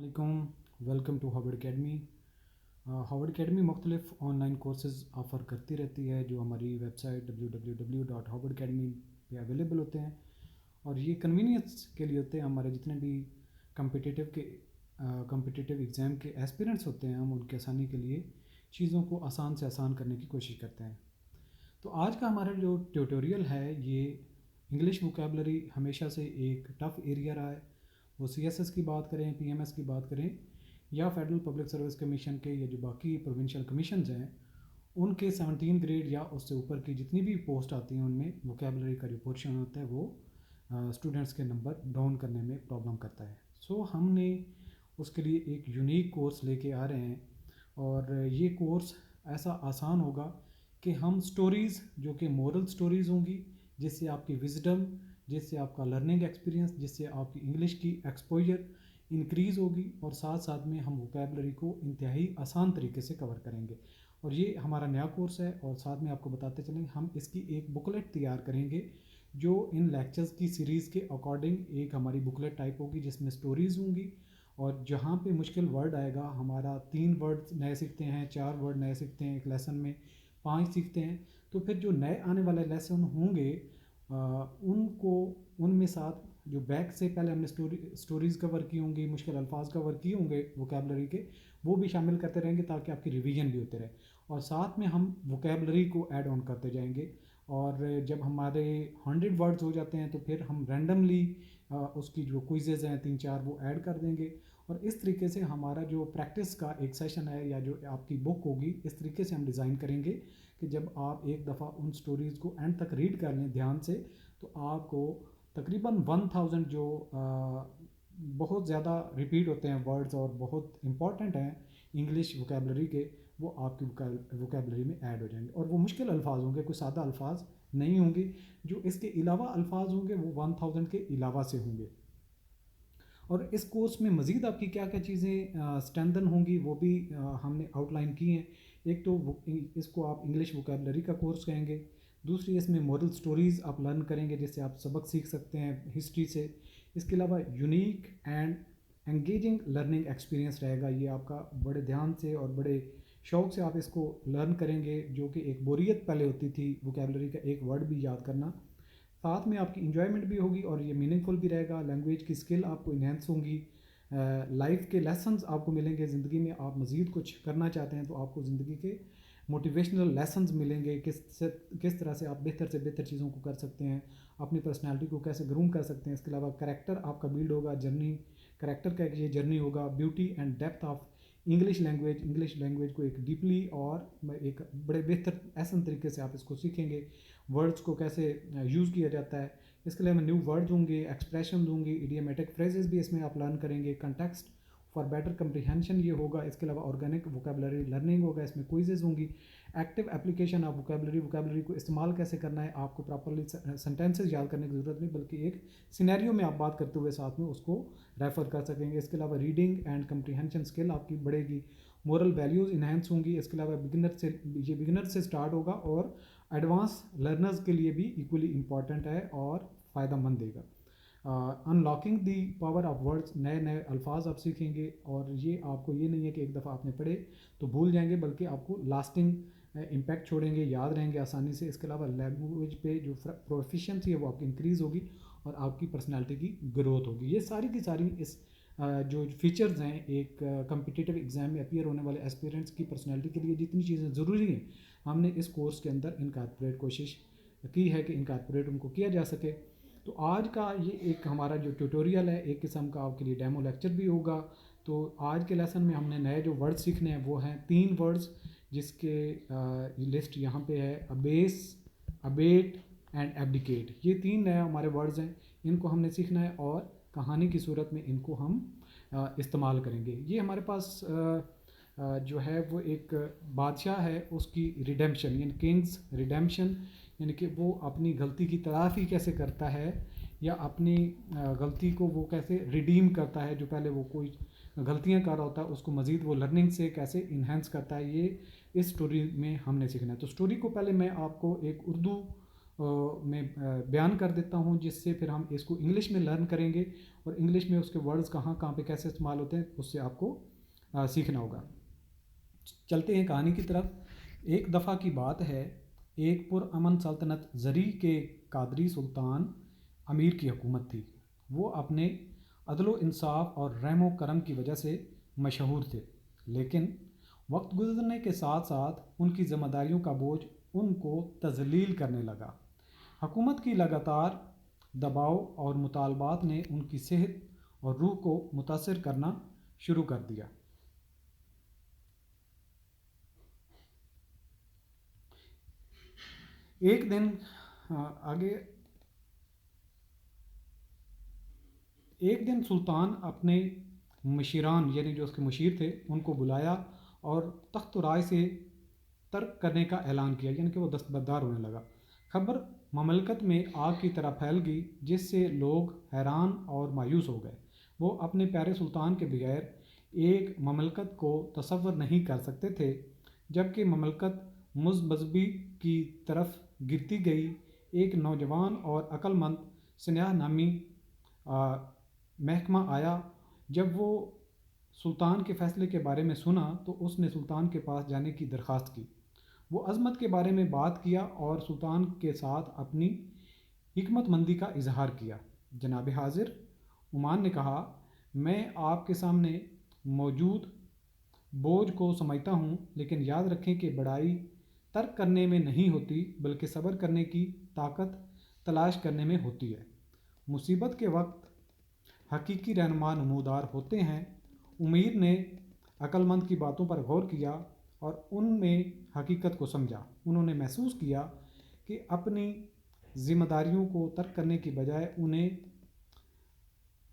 अस्सलामुअलैकुम, welcome to Harvard academy. Harvard academy मुख्तलिफ़ online courses offer करती रहती है जो हमारी वेबसाइट www.harvardacademy पे अवेलेबल होते हैं। और ये कन्वीनियंस के लिए होते हैं। हमारे जितने भी कम्पिटिटिव एग्ज़ाम के एस्पिरेंट्स होते हैं, हम उनकी आसानी के लिए चीज़ों को आसान से आसान करने की कोशिश करते हैं। तो आज का हमारा जो ट्यूटोरियल है, ये इंग्लिश वोकेबलरी हमेशा से एक टफ़ एरिया रहा है। वो CSS की बात करें, PMS की बात करें, या फेडरल पब्लिक सर्विस कमीशन के, या जो बाकी प्रोविंशियल कमीशंस हैं उनके 17 ग्रेड या उससे ऊपर की जितनी भी पोस्ट आती हैं, उनमें वोकेबलरी का जो पोर्शन होता है वो स्टूडेंट्स के नंबर डाउन करने में प्रॉब्लम करता है। सो हमने उसके लिए एक यूनिक कोर्स लेके आ रहे हैं। और ये कोर्स ऐसा आसान होगा कि हम स्टोरीज़ जो कि मोरल स्टोरीज़ होंगी, जिससे आपकी विजडम, जिससे आपका लर्निंग एक्सपीरियंस, जिससे आपकी इंग्लिश की एक्सपोजर इंक्रीज़ होगी, और साथ साथ में हम वोकेबलरी को इंतहाई आसान तरीके से कवर करेंगे। और ये हमारा नया कोर्स है। और साथ में आपको बताते चलें, हम इसकी एक बुकलेट तैयार करेंगे जो इन लेक्चर्स की सीरीज़ के अकॉर्डिंग एक हमारी बुकलेट टाइप होगी, जिसमें स्टोरीज़ होंगी। और जहाँ पे मुश्किल वर्ड आएगा, हमारा 3 वर्ड नए सीखते हैं, 4 वर्ड नए सीखते हैं एक लेसन में, 5 सीखते हैं, तो फिर जो नए आने वाले लेसन होंगे उनको उनमें साथ जो बैक से पहले हमने स्टोरीज़ कवर की होंगी, मुश्किल अल्फाज कवर किए होंगे वोकेबलरी के, वो भी शामिल करते रहेंगे ताकि आपकी रिवीजन भी होते रहे। और साथ में हम वोकेबलरी को ऐड ऑन करते जाएंगे। और जब हमारे 100 वर्ड्स हो जाते हैं तो फिर हम रैंडमली उसकी जो क्विज़ेज़ हैं 3-4 वो ऐड कर देंगे। और इस तरीके से हमारा जो प्रैक्टिस का एक सेशन है, या जो आपकी बुक होगी, इस तरीके से हम डिज़ाइन करेंगे कि जब आप एक दफ़ा उन स्टोरीज़ को एंड तक रीड कर लें ध्यान से, तो आपको तकरीबन 1000 जो बहुत ज़्यादा रिपीट होते हैं वर्ड्स और बहुत इंपॉर्टेंट हैं इंग्लिश वोकेबलरी के, वो आपकी वोकेबलरी में ऐड हो जाएंगे। और वो मुश्किल अल्फाज होंगे, कोई सादा अल्फाज नहीं होंगे। जो इसके अलावा अल्फाज होंगे वो 1000 के अलावा से होंगे। और इस कोर्स में मज़ीद आपकी क्या क्या चीज़ें स्ट्रेंथन होंगी, वो भी हमने आउटलाइन की हैं। एक तो इसको आप इंग्लिश वोकेबलरी का कोर्स कहेंगे। दूसरी, इसमें मॉरल स्टोरीज़ आप लर्न करेंगे, जिससे आप सबक सीख सकते हैं हिस्ट्री से। इसके अलावा unique and engaging learning experience रहेगा। ये आपका बड़े ध्यान से और बड़े शौक़ से आप इसको लर्न करेंगे, जो कि एक बोरियत पहले होती थी वोकेबलरी का एक वर्ड भी याद करना। साथ में आपकी इंजॉयमेंट भी होगी और ये मीनिंगफुल भी रहेगा। लैंग्वेज की स्किल आपको इन्हेंस होंगी। लाइफ के लेसन्स आपको मिलेंगे। ज़िंदगी में आप मज़ीद कुछ करना चाहते हैं तो आपको ज़िंदगी के मोटिवेशनल लेसन्स मिलेंगे, किस तरह से आप बेहतर से बेहतर चीज़ों को कर सकते हैं, अपनी पर्सनालिटी को कैसे ग्रूम कर सकते हैं। इसके अलावा करैक्टर आपका बिल्ड होगा, जर्नी करैक्टर का एक ये जर्नी होगा। Beauty and depth of English language को एक डीपली और एक बड़े बेहतर ऐसा तरीके से आप इसको सीखेंगे। वर्ड्स को कैसे यूज़ किया जाता है, इसके लिए हमें न्यू वर्ड्स होंगे, एक्सप्रेशन होंगी, इडियमेटिक फ्रेजेस भी इसमें आप लर्न करेंगे। कंटेक्स्ट फॉर बेटर कंप्रीहेंशन ये होगा। इसके अलावा ऑर्गेनिक वोकेबलरी लर्निंग होगा, इसमें क्विजेज होंगी। एक्टिव एप्लीकेशन ऑफ वोकेबलरी को इस्तेमाल कैसे करना है, आपको प्रॉपरली सेंटेंसेस याद करने की ज़रूरत नहीं, बल्कि एक सिनेरियो में आप बात करते हुए साथ में उसको रेफ़र कर सकेंगे। इसके अलावा रीडिंग एंड कंप्रीहेंशन स्किल आपकी बढ़ेगी। मोरल वैल्यूज़ इन्हेंस होंगी। इसके अलावा बिगिनर से स्टार्ट होगा और एडवांस लर्नर्स के लिए भी इक्वली इम्पॉर्टेंट है और फ़ायदा मंद देगा। Unlocking the power of words, नए नए अल्फाज आप सीखेंगे। और ये आपको ये नहीं है कि एक दफ़ा आपने पढ़े तो भूल जाएंगे, बल्कि आपको लास्टिंग इम्पैक्ट छोड़ेंगे, याद रहेंगे आसानी से। इसके अलावा लैंग्वेज पे जो प्रोफिशिएंसी है वो आपकी इंक्रीज़ होगी और आपकी पर्सनैलिटी की ग्रोथ होगी। ये सारी की सारी इस जो फीचर्स हैं एक कम्पिटिटिव एग्ज़ाम में अपीयर होने वाले एस्पिरेंट्स की पर्सनैलिटी के लिए जितनी चीज़ें ज़रूरी हैं, हमने इस कोर्स के अंदर इनकॉर्पोरेट कोशिश की है कि इनकॉर्पोरेट उनको किया जा सके। तो आज का ये एक हमारा जो ट्यूटोरियल है, एक किस्म का आपके लिए डेमो लेक्चर भी होगा। तो आज के लेसन में हमने नए जो वर्ड्स सीखने हैं वो हैं 3 वर्ड्स, जिसके लिस्ट यहाँ पे है। अबेस, अबेट एंड एब्डिकेट, ये 3 नए हमारे वर्ड्स हैं। इनको हमने सीखना है और कहानी की सूरत में इनको हम इस्तेमाल करेंगे। ये हमारे पास जो है वो एक बादशाह है, उसकी रिडेम्पशन यानी किंग्स रिडेम्पशन, यानी कि वो अपनी गलती की तलाफ़ी कैसे करता है, या अपनी गलती को वो कैसे रिडीम करता है। जो पहले वो कोई गलतियां कर रहा होता है उसको मज़ीद वो लर्निंग से कैसे इन्हेंस करता है, ये इस स्टोरी में हमने सीखना है। तो स्टोरी को पहले मैं आपको एक उर्दू में बयान कर देता हूँ, जिससे फिर हम इसको इंग्लिश में लर्न करेंगे और इंग्लिश में उसके वर्ड्स कहाँ कहाँ पे कैसे इस्तेमाल होते हैं उससे आपको सीखना होगा। चलते हैं कहानी की तरफ। एक दफ़ा की बात है, एक पुरअमन सल्तनत जरी के कादरी सुल्तान अमीर की हुकूमत थी। वो अपने अदलो इंसाफ और रहमो करम की वजह से मशहूर थे, लेकिन वक्त गुजरने के साथ साथ उनकी जिम्मेदारियों का बोझ उनको तजलील करने लगा। हुकूमत की लगातार दबाव और मुतालबात ने उनकी सेहत और रूह को मुतासर करना शुरू कर दिया। एक दिन आगे एक दिन सुल्तान अपने मशीरान यानी जो उसके मुशीर थे उनको बुलाया और तख्त राय से तर्क करने का ऐलान किया, यानी कि वो दस्तबरदार होने लगा। खबर ममलकत में आग की तरह फैल गई, जिससे लोग हैरान और मायूस हो गए। वो अपने प्यारे सुल्तान के बगैर एक ममलकत को तसव्वुर नहीं कर सकते थे। जबकि ममलकत मुज़बज़बी की तरफ गिरती गई, एक नौजवान और अक्लमंद स्नेहा नामी महकमा आया। जब वो सुल्तान के फ़ैसले के बारे में सुना तो उसने सुल्तान के पास जाने की दरख्वास्त की। वो अज़मत के बारे में बात किया और सुल्तान के साथ अपनी हिकमत मंदी का इजहार किया। जनाब हाजिर, उमान ने कहा, मैं आपके सामने मौजूद बोझ को समझता हूँ, लेकिन याद रखें कि बड़ाई तर्क करने में नहीं होती, बल्कि सब्र करने की ताकत तलाश करने में होती है। मुसीबत के वक्त हकीकी रहनुमा नमूदार होते हैं। उमीर ने अक्लमंद की बातों पर गौर किया और उनमें हकीकत को समझा। उन्होंने महसूस किया कि अपनी जिम्मेदारियों को तर्क करने की बजाय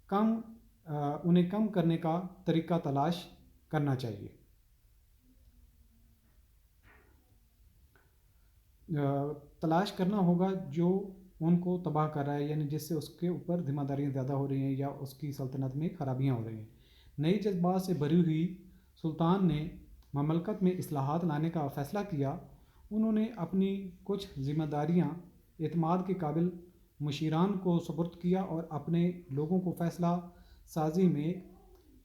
कम उन्हें कम करने का तरीका तलाश करना चाहिए। तलाश करना होगा जो उनको तबाह कर रहा है, यानी जिससे उसके ऊपर जिम्मेदारियाँ ज़्यादा हो रही हैं या उसकी सल्तनत में खराबियाँ हो रही हैं। नई जज्बात से भरी हुई सुल्तान ने ममलकत में इस्लाहात लाने का फ़ैसला किया। उन्होंने अपनी कुछ जिम्मेदारियाँ एतमाद के काबिल मुशीरान को सुपुर्द किया और अपने लोगों को फ़ैसला साजी में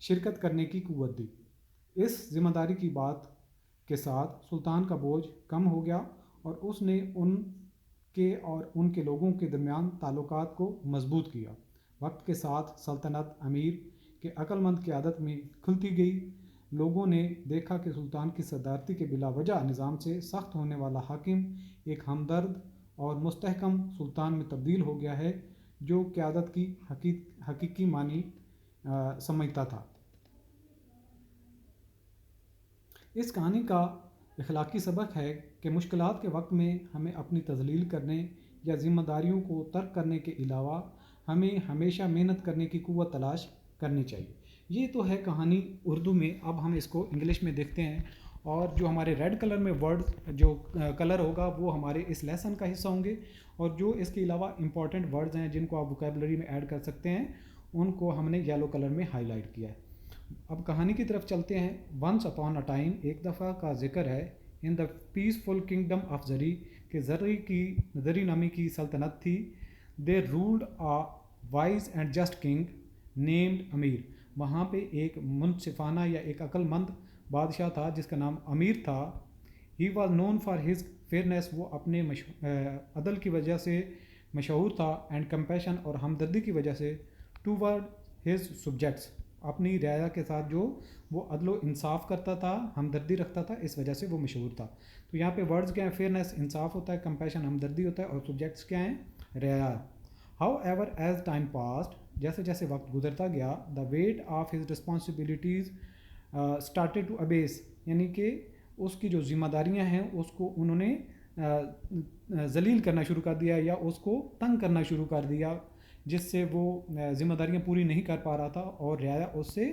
शिरकत करने की कुव्वत दी। इस जिम्मेदारी की बात के साथ सुल्तान का बोझ कम हो गया और उसने उनके और उनके लोगों के दरमियान ताल्लुकात को मजबूत किया। वक्त के साथ सल्तनत अमीर के अक्लमंद क़यादत में खुलती गई। लोगों ने देखा कि सुल्तान की सदारती के बिला वजह निज़ाम से सख्त होने वाला हाकिम एक हमदर्द और मुस्तहकम सुल्तान में तब्दील हो गया है, जो क़यादत की हकीकी मानी समझता था। इस कहानी का इखलाकी सबक है कि मुश्किलात के वक्त में हमें अपनी तजलील करने या ज़िम्मेदारियों को तर्क करने के अलावा हमें हमेशा मेहनत करने की कुव्वत तलाश करनी चाहिए। ये तो है कहानी उर्दू में। अब हम इसको इंग्लिश में देखते हैं, और जो हमारे रेड कलर में वर्ड्स जो कलर होगा वो हमारे इस लेसन का हिस्सा होंगे, और जो इसके अलावा इंपॉर्टेंट वर्ड्स हैं जिनको आप वोकेबलरी में ऐड कर सकते हैं उनको हमने येलो कलर में हाईलाइट किया है। अब कहानी की तरफ चलते हैं। वंस अपॉन अ टाइम, एक दफ़ा का जिक्र है, in the peaceful kingdom of Jari, के जरी नामी की सल्तनत थी। They ruled a wise and just king named Amir. वहाँ पे एक मुनसिफाना या एक अक्लमंद बादशाह था जिसका नाम अमीर था। He was known for his fairness, वो अपने अदल की वजह से मशहूर था, एंड कंपैशन और हमदर्दी की वजह से टूवर्ड हिज सब्जेक्ट्स, अपनी रियाया के साथ जो वो अदलो इंसाफ करता था, हमदर्दी रखता था, इस वजह से वो मशहूर था। तो यहाँ पे वर्ड्स क्या हैं? फेयरनेस इंसाफ होता है, कंपैशन हमदर्दी होता है, और सब्जेक्ट्स क्या हैं? रियाया। However as time passed, जैसे जैसे वक्त गुजरता गया, the weight of his responsibilities started to amass, यानी कि उसकी जो जिम्मेदारियाँ हैं उसको उन्होंने जलील करना शुरू कर दिया या उसको तंग करना शुरू कर दिया, जिससे वो जिम्मेदारियाँ पूरी नहीं कर पा रहा था और रियाया उससे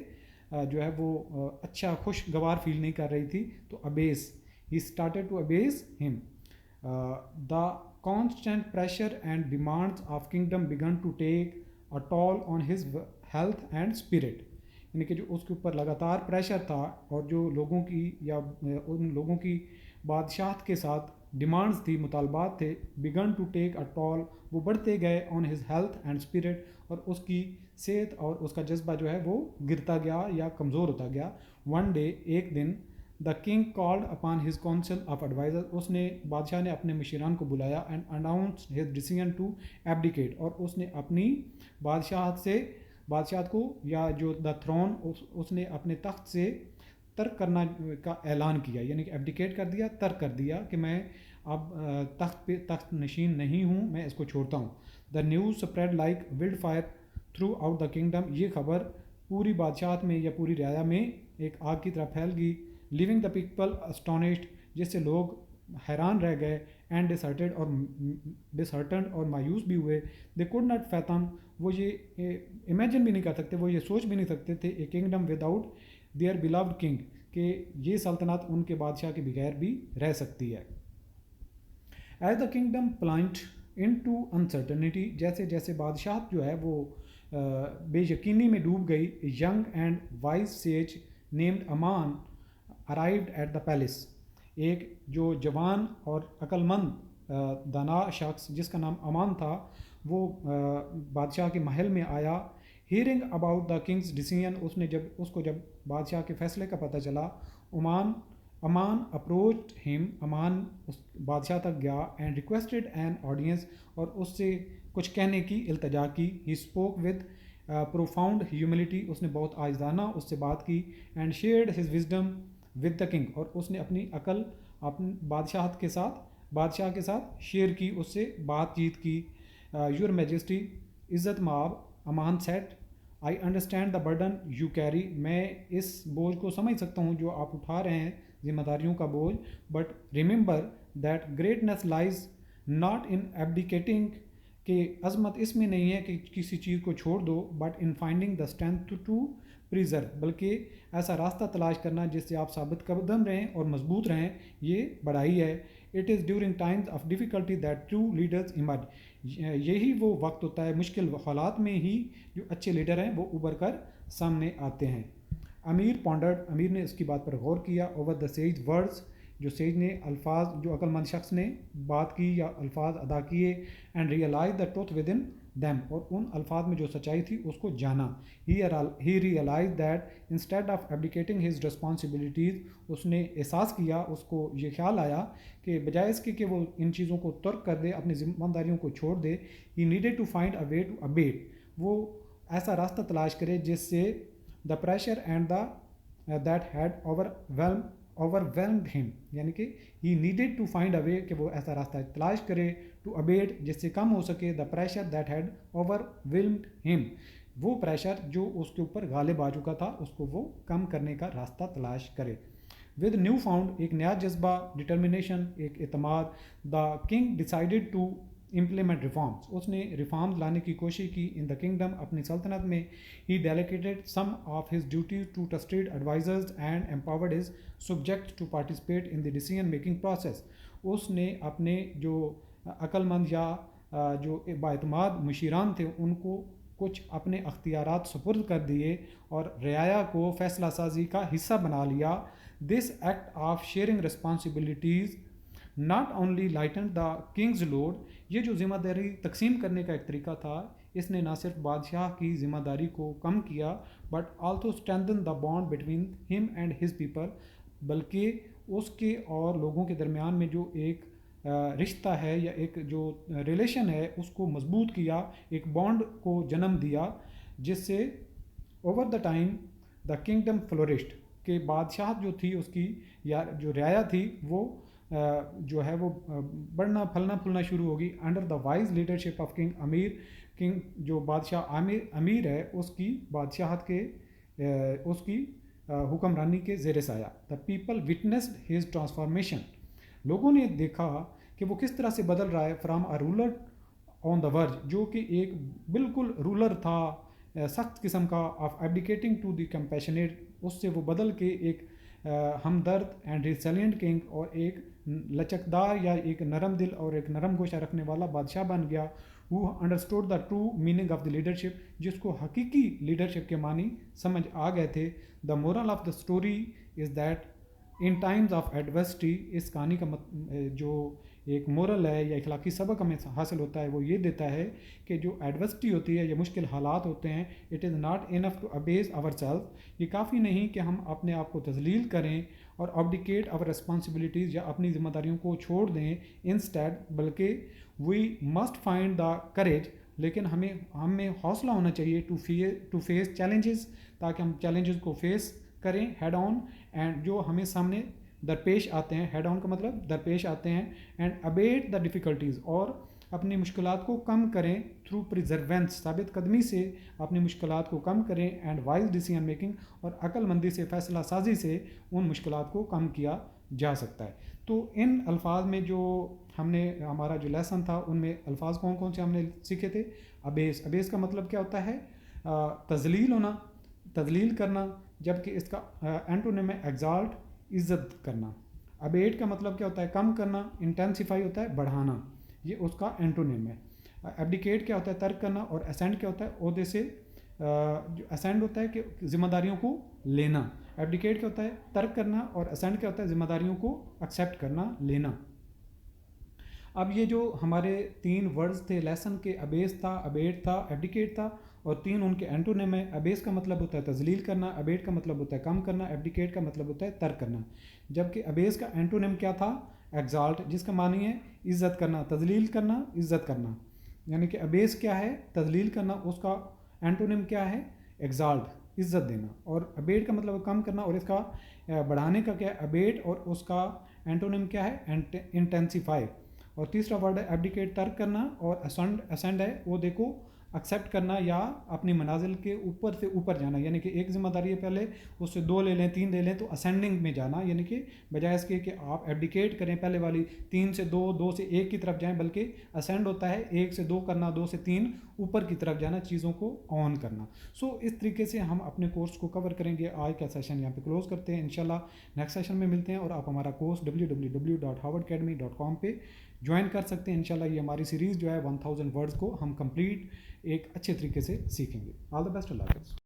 जो है वो अच्छा खुशगवार फील नहीं कर रही थी। तो abase, he started to abase him. The constant pressure and demands of kingdom began to take a toll on his health and spirit, यानी कि जो उसके ऊपर लगातार प्रेशर था और जो लोगों की या उन लोगों की बादशाहत के साथ डिमांड्स थी, मुतालबात थे, began to take a toll, वो बढ़ते गए on his health and spirit, और उसकी सेहत और उसका जज्बा जो है वो गिरता गया या कमज़ोर होता गया। वन डे, एक दिन, the king called upon his council of advisor, उसने बादशाह ने अपने मशीरान को बुलाया and announce his decision to abdicate, और उसने अपनी बादशाह को या जो द थ्रोन उसने अपने तख्त से तर्क करना का ऐलान किया, यानी कि एब्डिकेट कर दिया, तर्क कर दिया कि मैं अब तख्त नशीन नहीं हूँ, मैं इसको छोड़ता हूँ। The news spread like wildfire throughout the kingdom, ये खबर पूरी बादशाहत में या पूरी रियाया में एक आग की तरह फैल गई। लिविंग द पीपल अस्टोनिश्ड, जिससे लोग हैरान रह गए, एंड डिसहर्टेंड और मायूस भी हुए। दे कुड नॉट फैथम, वो ये इमेजिन भी नहीं कर सकते, वो ये सोच भी नहीं सकते थे, ए kingdom without their beloved king, कि ये सल्तनत उनके बादशाह के बगैर भी रह सकती है। As the kingdom plunged into uncertainty, जैसे जैसे बादशाह जो है वो बेयकीनी में डूब गई, young and wise says named Aman arrived at the palace, एक जो जवान और अक्लमंद दाना शख्स जिसका नाम अमान था, वो बादशाह के महल में आया। Hearing about the Kings decision, उसको जब बादशाह के फैसले का पता चला, अमान अप्रोच हिम, अमान उस बादशाह तक गया एंड रिक्वेस्टेड एन ऑडियंस, और उससे कुछ कहने की इल्तजा की। He spoke with profound humility, उसने बहुत आजदाना उससे बात की, and shared his wisdom with the king, और उसने अपनी अकल अपने बादशाह के साथ शेयर की, उससे बातचीत की। योर मैजेस्टी, इज़्ज़त माब, अमान सेट, I understand the burden you carry, मैं इस बोझ को समझ सकता हूँ जो आप उठा रहे हैं, जिम्मेदारियों का बोझ, but remember that greatness lies not in abdicating, कि अजमत इसमें नहीं है कि किसी चीज़ को छोड़ दो, but in finding the strength to preserve, बल्कि ऐसा रास्ता तलाश करना जिससे आप साबित कदम रहें और मजबूत रहें, ये बढ़ाई है। It is during times of difficulty that true leaders emerge, यही वो वक्त होता है, मुश्किल हालात में ही जो अच्छे लीडर हैं वो उभर कर सामने आते हैं। अमीर पॉन्डर्ड, अमीर ने इसकी बात पर गौर किया। ओवर द सेज वर्ड्स, जो सेज ने अल्फाज, जो अक्लमंद शख्स ने बात की या अल्फाज अदा किए, and realize the truth within them, और उन अल्फाज में जो सच्चाई थी उसको जाना। He realize that instead of abdicating his responsibilities, उसने एहसास किया, उसको ये ख्याल आया कि बजाय इसके कि वो इन चीज़ों को तर्क कर दे, अपनी जिम्मेदारियों को छोड़ दे, he needed to find a way to abate, वो ऐसा रास्ता तलाश करे जिससे the pressure and the that had overwhelmed him, यानी कि he needed to find a way, कि वो ऐसा रास्ता तलाश करे टू अबेट, जिससे कम हो सके the pressure that had overwhelmed him, वो प्रेशर जो उसके ऊपर गालिब आ चुका था उसको वो कम करने का रास्ता तलाश करे। विद न्यू फाउंड, एक नया जज्बा, डिटर्मिनेशन, एक एतमाद, the king decided to implement reforms, उसने रिफॉर्म्स लाने की कोशिश की इन द किंगडम, अपनी सल्तनत में। He delegated some of his duties to trusted advisers and empowered his subject to participate in the decision making process, उसने अपने जो अक्लमंद या जो बाएतमाद मुशीरान थे उनको कुछ अपने अख्तियारात सुपुर्द कर दिए और रियाया को फैसला साजी का हिस्सा बना लिया। This act of sharing responsibilities not only lighten the Kings load, ये जो ज़िम्मेदारी तकसीम करने का एक तरीका था, इसने ना सिर्फ बादशाह की ज़िम्मेदारी को कम किया, but also strengthen the bond between him and his people, बल्कि उसके और लोगों के दरमियान में जो एक रिश्ता है या एक जो रिलेशन है उसको मजबूत किया, एक बॉन्ड को जन्म दिया, जिससे over the time the kingdom flourished, के बादशाह जो थी उसकी या जो रियाया थी वो जो है वो बढ़ना फलना फूलना शुरू होगी। Under the wise leadership of king अमीर, किंग जो बादशाह अमीर है उसकी बादशाहत के उसकी हुक्मरानी के ज़ेर साया। The people witnessed his transformation, लोगों ने देखा कि वो किस तरह से बदल रहा है। From a ruler on the verge, जो कि एक बिल्कुल रूलर था सख्त किस्म का, ऑफ एब्डिकेटिंग टू द कंपैशनेट, उससे वो बदल के एक हमदर्द एंड रिसेलिएंट किंग और एक लचकदार या एक नरम दिल और एक नरम गोशा रखने वाला बादशाह बन गया। Who understood the true meaning of the leadership, जिसको हकीकी लीडरशिप के मानी समझ आ गए थे। The moral of the story is that in times of adversity, इस कहानी का जो एक मोरल है या इखलाकी सबक हमें हासिल होता है वो ये देता है कि जो एडवर्सिटी होती है या मुश्किल हालात होते हैं, it is not enough to abase our self, ये काफ़ी नहीं कि हम अपने आप को तजलील करें और अबडिकेट आवर रिस्पॉन्सिबिलिटीज़ या अपनी जिम्मेदारियों को छोड़ दें इंस्टेड, बल्कि we must find the courage, लेकिन हमें हौसला होना चाहिए टू फेस चैलेंजेस, ताकि हम चैलेंजेस को फेस करें हेड ऑन, एंड जो हमें सामने दरपेश आते हैं, हेड ऑन का मतलब दरपेश आते हैं, एंड अबेट द डिफ़िकल्टीज़, और अपनी मुश्किलात को कम करें थ्रू प्रिजर्वेंस, साबित कदमी से अपनी मुश्किलात को कम करें, एंड वाइज डिसीजन मेकिंग, और अक्लमंदी से फ़ैसला साजी से उन मुश्किलात को कम किया जा सकता है। तो इन अल्फाज में जो हमने हमारा जो लेसन था उनमें अल्फाज कौन कौन से हमने सीखे थे? अबेस, अबेस का मतलब क्या होता है? तजलील होना, तजलील करना, जबकि इसका एंटोनिम है एग्जाल्ट, इज़्ज़त करना। अबेट का मतलब क्या होता है? कम करना, इंटेंसिफाई होता है बढ़ाना, ये उसका एंटोनिम है। एब्डिकेट क्या होता है? तर्क करना, और असेंड क्या होता है? ओहदे से जो असेंड होता है कि जिम्मेदारियों को लेना। एब्डिकेट क्या होता है? तर्क करना, और असेंड क्या होता है? जिम्मेदारियों को एक्सेप्ट करना, लेना। अब ये जो हमारे 3 वर्ड्स थे लेसन के, अबेस था, अबेट था, एब्डिकेट था, और 3 उनके एंटोनिम है। अबेस का मतलब होता है तजलील करना, अबेट का मतलब होता है कम करना, एब्डिकेट का मतलब होता है तर्क करना। जबकि अबेस का एंटोनिम क्या था? एग्जाल्ट, जिसका मानी है इज़्ज़त करना, तजलील करना, इज़्ज़त करना। यानी कि अबेस क्या है? तजलील करना, उसका एंटोनिम क्या है? एग्जाल्ट, इज़्ज़त देना। और अबेट का मतलब कम करना, और इसका बढ़ाने का क्या है? अबेट, और उसका एंटोनिम क्या है? इंटेंसिफाई। और तीसरा वर्ड है एब्डिकेट, तर्क करना, और असेंड है वो देखो एक्सेप्ट करना या अपनी मनाजिल के ऊपर से ऊपर जाना, यानी कि एक जिम्मेदारी है पहले, उससे 2 ले लें, 3 ले लें, तो असेंडिंग में जाना, यानी कि बजाय इसके कि आप एब्डिकेट करें पहले वाली 3 से 2, 2 से 1 की तरफ जाएं, बल्कि असेंड होता है 1 से 2 करना, 2 से 3 ऊपर की तरफ जाना, चीज़ों को ऑन करना। सो इस तरीके से हम अपने कोर्स को कवर करेंगे। आज का सेशन यहाँ पे क्लोज करते हैं, इंशाल्लाह नेक्स्ट सेशन में मिलते हैं, और आप हमारा कोर्स www.harvardacademy.com पे ज्वाइन कर सकते हैं। इंशाल्लाह ये हमारी सीरीज़ जो है 1000 वर्ड्स को हम कंप्लीट एक अच्छे तरीके से सीखेंगे। ऑल द बेस्ट, अल्लाह हाफ़िज़।